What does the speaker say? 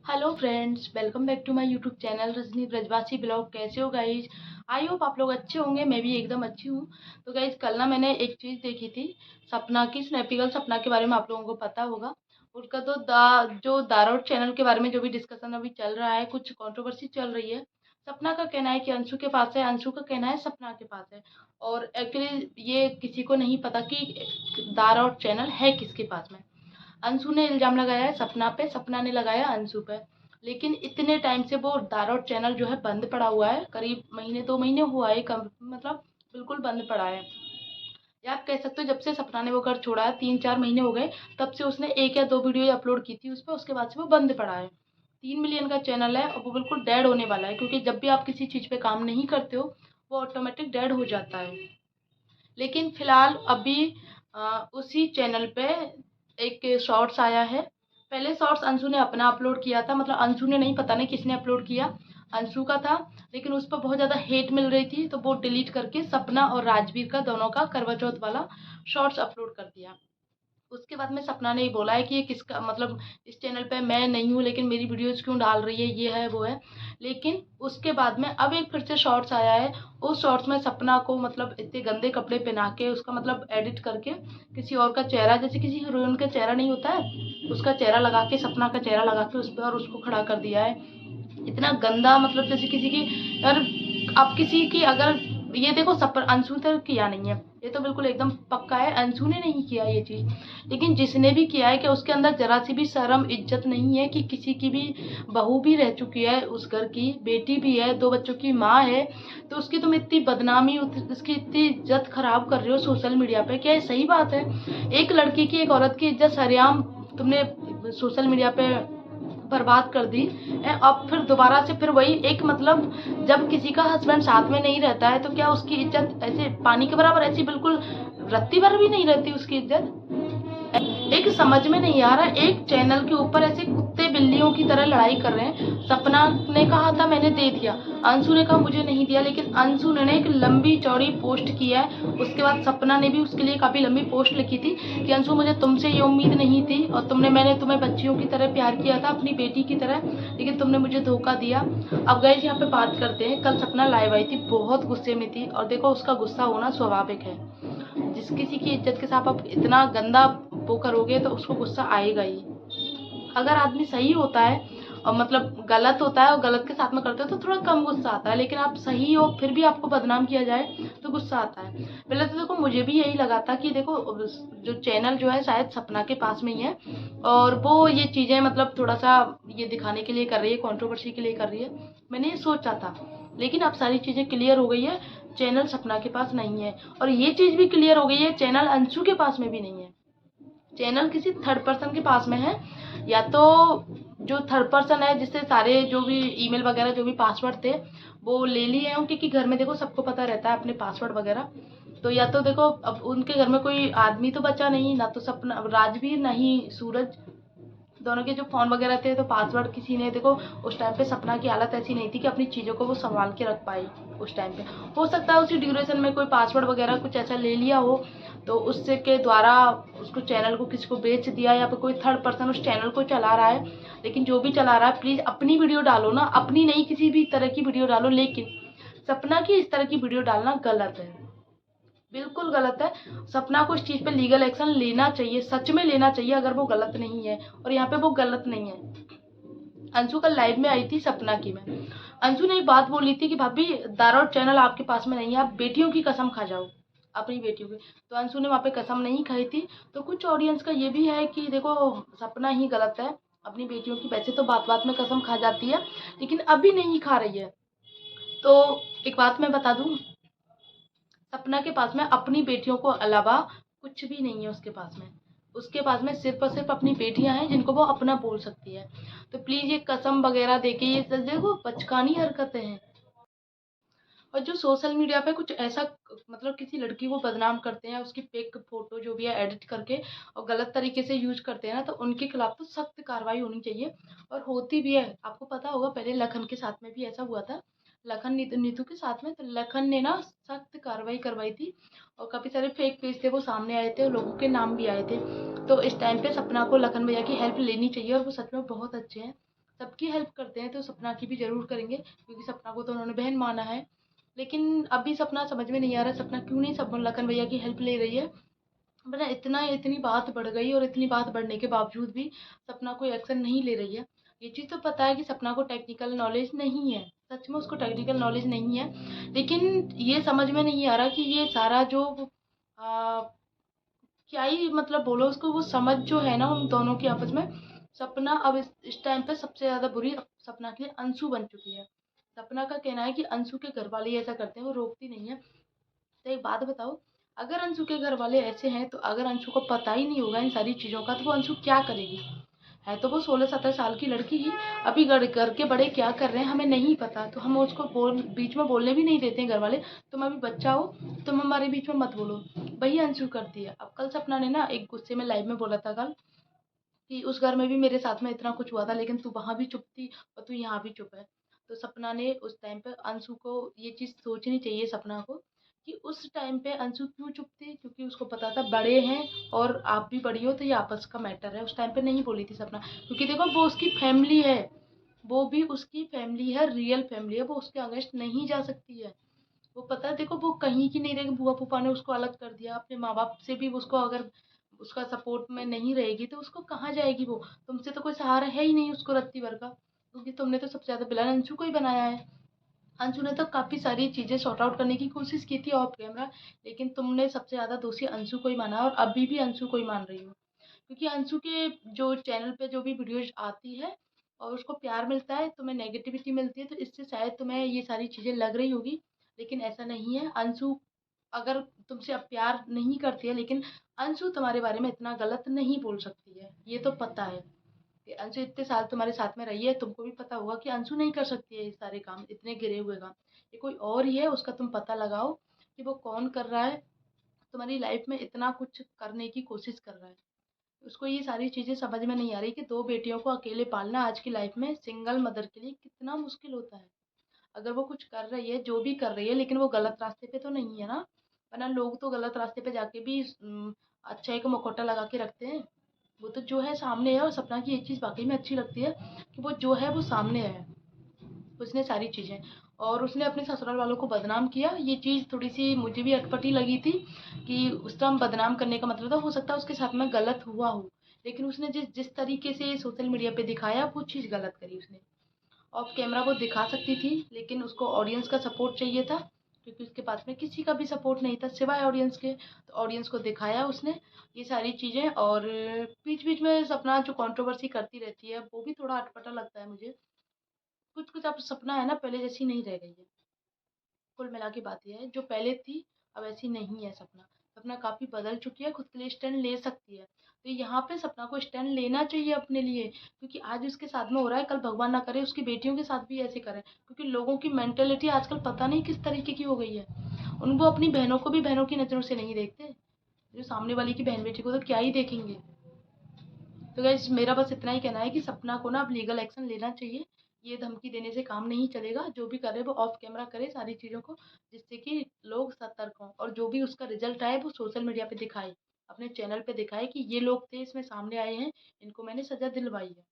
Hello friends, welcome back to my YouTube channel Rajni Brajwasi blog. कैसे हो guys? I hope आप लोग अच्छे होंगे। मैं भी एकदम अच्छी हूँ। तो गाइज, कल ना मैंने एक चीज़ देखी थी, सपना की, स्नैपिकल सपना के बारे में आप लोगों को पता होगा। उनका तो जो दारोट चैनल के बारे में जो भी डिस्कशन अभी चल रहा है, कुछ कंट्रोवर्सी चल रही है। सपना का कहना है कि अंशु के पास है, अंशु का कहना है सपना के पास है। और एक्चुअली ये किसी को नहीं पता कि दारोट चैनल है किसके पास में। अंशु ने इल्ज़ाम लगाया है सपना पे, सपना ने लगाया अंशु पे। लेकिन इतने टाइम से वो दारोट चैनल जो है बंद पड़ा हुआ है, करीब महीने 2 महीने हुआ है, कम मतलब बिल्कुल बंद पड़ा है। या आप कह सकते हो जब से सपना ने वो घर छोड़ा है, 3-4 महीने हो गए, तब से उसने 1 या 2 वीडियो अपलोड की थी उस पे, उसके बाद से वो बंद पड़ा है। 3 मिलियन का चैनल है और वो बिल्कुल डेड होने वाला है, क्योंकि जब भी आप किसी चीज़ पे काम नहीं करते हो, वो ऑटोमेटिक डेड हो जाता है। लेकिन फिलहाल अभी उसी चैनल पे एक शॉर्ट्स आया है। पहले शॉर्ट्स अंशु ने अपना अपलोड किया था, मतलब अंशु ने नहीं, पता नहीं किसने अपलोड किया, अंशु का था। लेकिन उस पर बहुत ज़्यादा हेट मिल रही थी, तो वो डिलीट करके सपना और राजवीर का, दोनों का करवा चौथ वाला शॉर्ट्स अपलोड कर दिया। उसके बाद में सपना ने ही बोला है कि ये किसका, मतलब इस चैनल पे मैं नहीं हूँ, लेकिन मेरी वीडियोज़ क्यों डाल रही है, ये है वो है। लेकिन उसके बाद में अब एक फिर से शॉर्ट्स आया है। उस शॉर्ट्स में सपना को मतलब इतने गंदे कपड़े पहना के, उसका मतलब एडिट करके किसी और का चेहरा, जैसे किसी हीरोइन का चेहरा नहीं होता है, उसका चेहरा लगा के, सपना का चेहरा लगा के उस पर, और उसको खड़ा कर दिया है। इतना गंदा, मतलब जैसे किसी की, यार आप किसी की अगर, ये देखो सब पर अंशु तो किया नहीं है, ये तो बिल्कुल एकदम पक्का है अंशु ने नहीं किया ये चीज़। लेकिन जिसने भी किया है, कि उसके अंदर जरा सी भी शर्म इज्जत नहीं है, कि किसी की भी बहू भी रह चुकी है, उस घर की बेटी भी है, 2 बच्चों की माँ है, तो उसकी तुम इतनी बदनामी, उसकी इतनी इज्जत खराब कर रहे हो सोशल मीडिया पे। क्या ये सही बात है? एक लड़की की, एक औरत की इज्जत सरेआम तुमने सोशल मीडिया पे बर्बाद कर दी है। अब फिर दोबारा से फिर वही एक, मतलब जब किसी का हस्बैंड साथ में नहीं रहता है, तो क्या उसकी इज्जत ऐसे पानी के बराबर, ऐसी बिल्कुल रत्ती भर भी नहीं रहती उसकी इज्जत? एक समझ में नहीं आ रहा, एक चैनल के ऊपर ऐसे कुत्ते बिल्लियों की तरह लड़ाई कर रहे हैं। सपना ने कहा था मैंने दे दिया, अंशु ने कहा मुझे नहीं दिया, लेकिन अंशु ने एक लंबी चौड़ी पोस्ट की है। उसके बाद सपना ने भी उसके लिए काफ़ी लंबी पोस्ट लिखी थी कि अंशु मुझे तुमसे ये उम्मीद नहीं थी, और मैंने तुम्हें बच्चियों की तरह प्यार किया था, अपनी बेटी की तरह, लेकिन तुमने मुझे धोखा दिया। अब गाइस, यहाँ पे बात करते हैं, कल सपना लाइव आई थी, बहुत गुस्से में थी, और देखो उसका गुस्सा होना स्वाभाविक है। जिस किसी की इज्जत के साथ आप इतना गंदा वो करोगे, तो उसको गुस्सा आएगा ही। अगर आदमी सही होता है, और मतलब गलत होता है और गलत के साथ में करते हो, तो थोड़ा कम गुस्सा आता है। लेकिन आप सही हो फिर भी आपको बदनाम किया जाए, तो गुस्सा आता है। पहले तो देखो मुझे भी यही लगा था कि देखो जो चैनल जो है शायद सपना के पास में ही है, और वो ये चीज़ें मतलब थोड़ा सा ये दिखाने के लिए कर रही है, कंट्रोवर्सी के लिए कर रही है, मैंने ये सोचा था। लेकिन अब सारी चीज़ें क्लियर हो गई है, चैनल सपना के पास नहीं है। और ये चीज़ भी क्लियर हो गई है, चैनल अंशु के पास में भी नहीं है, चैनल किसी थर्ड पर्सन के पास में है। या तो जो थर्ड पर्सन है, जिससे सारे जो भी ईमेल वगैरह, जो भी पासवर्ड थे, वो ले लिए हैं उनके, कि घर में देखो सबको पता रहता है अपने पासवर्ड वगैरह। तो या तो देखो अब उनके घर में कोई आदमी तो बचा नहीं, ना तो सपना, राजवीर, ना ही सूरज, दोनों के जो फ़ोन वगैरह थे, तो पासवर्ड किसी ने, देखो उस टाइम पे सपना की हालत ऐसी नहीं थी कि अपनी चीज़ों को वो संभाल के रख पाई उस टाइम पे। हो सकता है उसी ड्यूरेशन में कोई पासवर्ड वगैरह कुछ ऐसा ले लिया हो, तो उससे के द्वारा उसको, चैनल को किसी को बेच दिया, या फिर कोई थर्ड पर्सन उस चैनल को चला रहा है। लेकिन जो भी चला रहा है, प्लीज़ अपनी वीडियो डालो ना, अपनी नहीं किसी भी तरह की वीडियो डालो, लेकिन सपना की इस तरह की वीडियो डालना गलत है, बिल्कुल गलत है। सपना को इस चीज़ पे लीगल एक्शन लेना चाहिए, सच में लेना चाहिए, अगर वो गलत नहीं है, और यहाँ पे वो गलत नहीं है। अंशु कल लाइव में आई थी सपना की में, अंशु ने एक बात बोली थी कि भाभी दारौट चैनल आपके पास में नहीं है, आप बेटियों की कसम खा जाओ, अपनी बेटियों की। तो अंशु ने वहाँ पे कसम नहीं खाई थी। तो कुछ ऑडियंस का ये भी है कि देखो सपना ही गलत है अपनी बेटियों की, वैसे तो बात बात में कसम खा जाती है, लेकिन अभी नहीं खा रही है। तो एक बात मैं बता दूं, सपना के पास में अपनी बेटियों को अलावा कुछ भी नहीं है उसके पास में। उसके पास में सिर्फ और सिर्फ अपनी बेटियां हैं, जिनको वो अपना बोल सकती है। तो प्लीज ये कसम वगैरह देके, ये देखो बचकानी हरकतें हैं। और जो सोशल मीडिया पे कुछ ऐसा, मतलब किसी लड़की को बदनाम करते हैं, उसकी पिक फोटो जो भी है एडिट करके और गलत तरीके से यूज करते हैं ना, तो उनके खिलाफ तो सख्त कार्रवाई होनी चाहिए, और होती भी है। आपको पता होगा पहले लखन के साथ में भी ऐसा हुआ था, लखन नीतू के साथ में, तो लखन ने ना सख्त कार्रवाई करवाई थी, और काफ़ी सारे फेक पेज थे वो सामने आए थे, और लोगों के नाम भी आए थे। तो इस टाइम पे सपना को लखन भैया की हेल्प लेनी चाहिए, और वो सच में बहुत अच्छे हैं। सबकी हेल्प करते हैं तो सपना की भी ज़रूर करेंगे, क्योंकि सपना को तो उन्होंने बहन माना है। लेकिन अभी सपना समझ में नहीं आ रहा, सपना क्यों नहीं सब लखन भैया की हेल्प ले रही है। वरना इतनी बात बढ़ गई और इतनी बात बढ़ने के बावजूद भी सपना कोई एक्शन नहीं ले रही है। ये चीज़ तो पता है कि सपना को टेक्निकल नॉलेज नहीं है, सच में उसको टेक्निकल नॉलेज नहीं है। लेकिन ये समझ में नहीं आ रहा कि ये सारा जो आ, क्या ही मतलब बोलो उसको, वो समझ जो है ना उन दोनों की आपस में। सपना अब इस टाइम पे सबसे ज़्यादा बुरी सपना के लिए अंशु बन चुकी है। सपना का कहना है कि अंशु के घर वाले ऐसा करते हैं, वो रोकती नहीं है। तो एक बात बताओ, अगर अंशु के घर वाले ऐसे हैं तो अगर अंशु को पता ही नहीं होगा इन सारी चीज़ों का तो वो अंशु क्या करेगी। है तो वो 16-17 साल की लड़की ही। अभी घर के बड़े क्या कर रहे हैं हमें नहीं पता, तो हम उसको बीच में बोलने भी नहीं देते हैं घर वाले। तुम अभी बच्चा हो, तुम हमारे बीच में मत बोलो। वही अंशु करती है। अब कल सपना ने ना एक गुस्से में लाइव में बोला था कल कि उस घर में भी मेरे साथ में इतना कुछ हुआ था, लेकिन तू वहां भी चुप थी और तू यहाँ भी चुप है। तो सपना ने उस टाइम पे अंशु को ये चीज सोचनी चाहिए, सपना को, कि उस टाइम पे अंशु क्यों चुप थी, क्योंकि उसको पता था बड़े हैं और आप भी बड़ी हो तो ये आपस का मैटर है। उस टाइम पे नहीं बोली थी सपना, क्योंकि देखो वो उसकी फैमिली है, वो भी उसकी फैमिली है, रियल फैमिली है, वो उसके अगेंस्ट नहीं जा सकती है। वो पता है देखो, वो कहीं की नहीं रहेगी। बुआ फूफा ने उसको अलग कर दिया, अपने माँ बाप से भी उसको अगर उसका सपोर्ट में नहीं रहेगी तो उसको कहाँ जाएगी वो। तुमसे तो कोई सहारा है ही नहीं उसको रत्ती भर का, क्योंकि तुमने तो सबसे ज्यादा विलन अंशु को ही बनाया है। अंशु ने तो काफी सारी चीजें सॉर्ट आउट करने की कोशिश की थी ऑफ कैमरा, लेकिन तुमने सबसे ज्यादा दोषी अंशु को ही माना और अभी भी अंशु को ही मान रही हो। क्योंकि अंशु के जो चैनल पे जो भी वीडियोज आती है और उसको प्यार मिलता है, तुम्हें नेगेटिविटी मिलती है, तो इससे शायद तुम्हें ये सारी चीजें लग रही होगी। लेकिन ऐसा नहीं है। अंशु अगर तुमसे अब प्यार नहीं करती है, लेकिन अंशु तुम्हारे बारे में इतना गलत नहीं बोल सकती है, ये तो पता है। कि अंशु इतने साल तुम्हारे साथ में रही है, तुमको भी पता होगा कि अंशु नहीं कर सकती है ये सारे काम, इतने गिरे हुए काम। ये कोई और ही है, उसका तुम पता लगाओ कि वो कौन कर रहा है, तुम्हारी लाइफ में इतना कुछ करने की कोशिश कर रहा है। उसको ये सारी चीज़ें समझ में नहीं आ रही कि 2 बेटियों को अकेले पालना आज की लाइफ में सिंगल मदर के लिए कितना मुश्किल होता है। अगर वो कुछ कर रही है, जो भी कर रही है, लेकिन वो गलत रास्ते पे तो नहीं है ना। वरना लोग तो गलत रास्ते पे जाके भी अच्छाई को मुखौटा लगा के रखते हैं। वो तो जो है सामने है, और सपना की एक चीज़ वाक़ई में अच्छी लगती है कि वो जो है वो सामने है। उसने सारी चीज़ें, और उसने अपने ससुराल वालों को बदनाम किया। ये चीज़ थोड़ी-सी मुझे भी अटपटी लगी थी कि उस टाइम बदनाम करने का मतलब था, हो सकता है उसके साथ में गलत हुआ हो। लेकिन उसने जिस जिस तरीके से सोशल मीडिया पे दिखाया, वो चीज़ गलत करी उसने। ऑफ कैमरा वो दिखा सकती थी, लेकिन उसको ऑडियंस का सपोर्ट चाहिए था, क्योंकि उसके पास में किसी का भी सपोर्ट नहीं था सिवाय ऑडियंस के। तो ऑडियंस को दिखाया उसने ये सारी चीज़ें। और बीच-बीच में सपना जो कंट्रोवर्सी करती रहती है, वो भी थोड़ा अटपटा लगता है मुझे। कुछ-कुछ अब सपना है ना पहले जैसी नहीं रह गई है। कुल मिला के बात ये है, जो पहले थी अब ऐसी नहीं है सपना। सपना काफ़ी बदल चुकी है, खुद के लिए स्टैंड ले सकती है। तो यहाँ पे सपना को स्टैंड लेना चाहिए अपने लिए, क्योंकि आज उसके साथ में हो रहा है, कल भगवान ना करे उसकी बेटियों के साथ भी ऐसे करे। क्योंकि लोगों की मेंटालिटी आजकल पता नहीं किस तरीके की हो गई है। उनको अपनी बहनों को भी बहनों की नज़रों से नहीं देखते, जो सामने वाली की बहन बेटी को तो क्या ही देखेंगे। तो गाइस मेरा बस इतना ही कहना है कि सपना को ना अब लीगल एक्शन लेना चाहिए। ये धमकी देने से काम नहीं चलेगा, जो भी करे वो ऑफ कैमरा करे सारी चीज़ों को, जिससे कि लोग सतर्क हों, और जो भी उसका रिजल्ट आए वो सोशल मीडिया पे दिखाए, अपने चैनल पे दिखाए कि ये लोग थे इसमें सामने आए हैं, इनको मैंने सज़ा दिलवाई है।